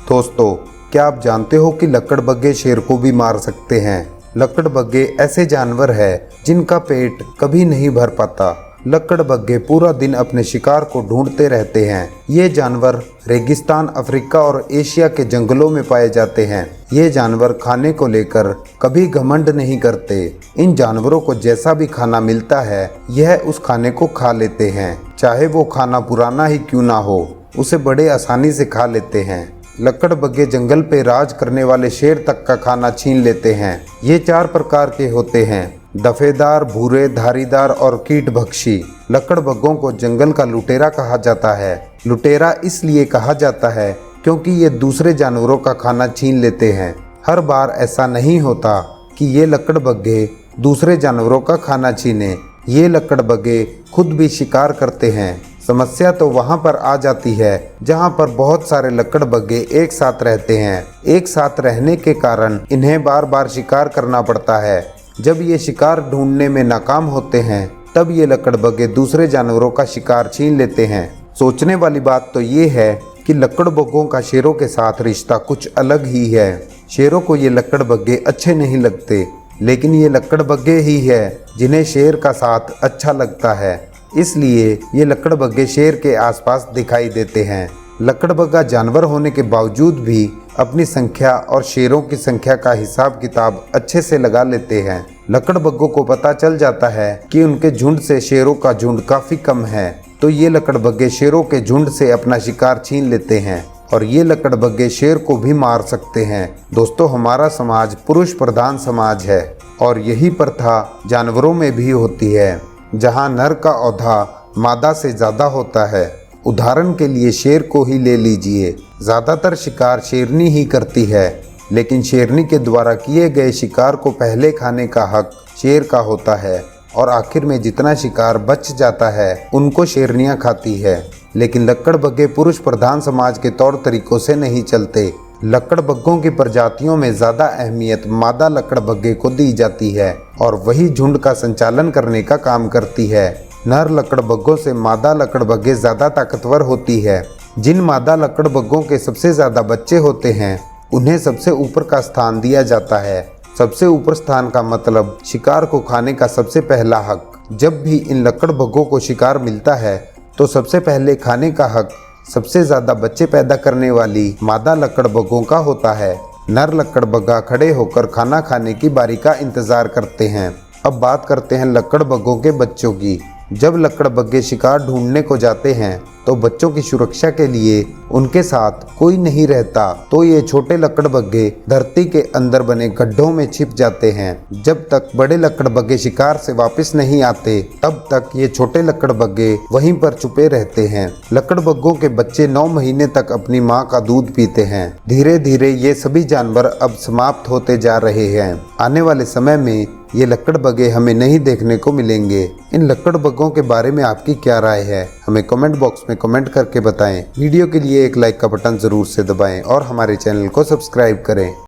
दोस्तों, क्या आप जानते हो कि लकड़बग्घे शेर को भी मार सकते हैं। लकड़बग्घे ऐसे जानवर है जिनका पेट कभी नहीं भर पाता। लकड़बग्घे पूरा दिन अपने शिकार को ढूंढते रहते हैं। ये जानवर रेगिस्तान, अफ्रीका और एशिया के जंगलों में पाए जाते हैं। ये जानवर खाने को लेकर कभी घमंड नहीं करते। इन जानवरों को जैसा भी खाना मिलता है यह उस खाने को खा लेते हैं, चाहे वो खाना पुराना ही क्यों ना हो, उसे बड़े आसानी से खा लेते हैं। लकड़बग्घे जंगल पे राज करने वाले शेर तक का खाना छीन लेते हैं। ये 4 प्रकार के होते हैं: दफेदार, भूरे, धारीदार और कीटभक्षी। लकड़बग्घों को जंगल का लुटेरा कहा जाता है। लुटेरा इसलिए कहा जाता है क्योंकि ये दूसरे जानवरों का खाना छीन लेते हैं। हर बार ऐसा नहीं होता कि ये लकड़बग्घे दूसरे जानवरों का खाना छीने। ये लकड़बग्घे खुद भी शिकार करते हैं। समस्या तो वहाँ पर आ जाती है जहाँ पर बहुत सारे लकड़बग्घे एक साथ रहते हैं। एक साथ रहने के कारण इन्हें बार बार शिकार करना पड़ता है। जब ये शिकार ढूंढने में नाकाम होते हैं तब ये लकड़बग्घे दूसरे जानवरों का शिकार छीन लेते हैं। सोचने वाली बात तो ये है कि लकड़बग्घों का शेरों के साथ रिश्ता कुछ अलग ही है। शेरों को ये लकड़बग्घे अच्छे नहीं लगते, लेकिन ये लकड़बग्घे ही है जिन्हें शेर का साथ अच्छा लगता है, इसलिए ये लकड़बग्घे शेर के आसपास दिखाई देते हैं। लकड़बग्घा जानवर होने के बावजूद भी अपनी संख्या और शेरों की संख्या का हिसाब किताब अच्छे से लगा लेते हैं। लकड़बग्घों को पता चल जाता है कि उनके झुंड से शेरों का झुंड काफ़ी कम है, तो ये लकड़बग्घे शेरों के झुंड से अपना शिकार छीन लेते हैं और ये लकड़बग्घे शेर को भी मार सकते हैं। दोस्तों, हमारा समाज पुरुष प्रधान समाज है और यही प्रथा जानवरों में भी होती है, जहाँ नर का औधा मादा से ज़्यादा होता है। उदाहरण के लिए शेर को ही ले लीजिए। ज़्यादातर शिकार शेरनी ही करती है, लेकिन शेरनी के द्वारा किए गए शिकार को पहले खाने का हक शेर का होता है और आखिर में जितना शिकार बच जाता है उनको शेरनियाँ खाती है। लेकिन लकड़बग्घे पुरुष प्रधान समाज के तौर तरीकों से नहीं चलते। लकड़बग्घों की प्रजातियों में ज़्यादा अहमियत मादा लकड़बग्घे को दी जाती है और वही झुंड का संचालन करने का काम करती है। नर लकड़बग्घों से मादा लकड़बग्घे ज़्यादा ताकतवर होती है। जिन मादा लकड़बग्घों के सबसे ज़्यादा बच्चे होते हैं उन्हें सबसे ऊपर का स्थान दिया जाता है। सबसे ऊपर स्थान का मतलब शिकार को खाने का सबसे पहला हक। जब भी इन लकड़बग्घों को शिकार मिलता है तो सबसे पहले खाने का हक सबसे ज़्यादा बच्चे पैदा करने वाली मादा लकड़बग्घों का होता है। नर लकड़बग्घा खड़े होकर खाना खाने की बारी का इंतज़ार करते हैं। अब बात करते हैं लकड़बग्घों के बच्चों की। जब लकड़बग्घे शिकार ढूंढने को जाते हैं तो बच्चों की सुरक्षा के लिए उनके साथ कोई नहीं रहता, तो ये छोटे लकड़बग्घे धरती के अंदर बने गड्ढों में छिप जाते हैं। जब तक बड़े लकड़बग्घे शिकार से वापस नहीं आते तब तक ये छोटे लकड़बग्घे वहीं पर छुपे रहते हैं। लकड़बग्घों के बच्चे 9 महीने तक अपनी माँ का दूध पीते हैं। धीरे धीरे ये सभी जानवर अब समाप्त होते जा रहे हैं। आने वाले समय में ये लकड़बग्घे हमें नहीं देखने को मिलेंगे। इन लकड़बग्घों के बारे में आपकी क्या राय है, हमें कमेंट बॉक्स में कमेंट करके बताएं। वीडियो के लिए एक लाइक का बटन जरूर से दबाएं और हमारे चैनल को सब्सक्राइब करें।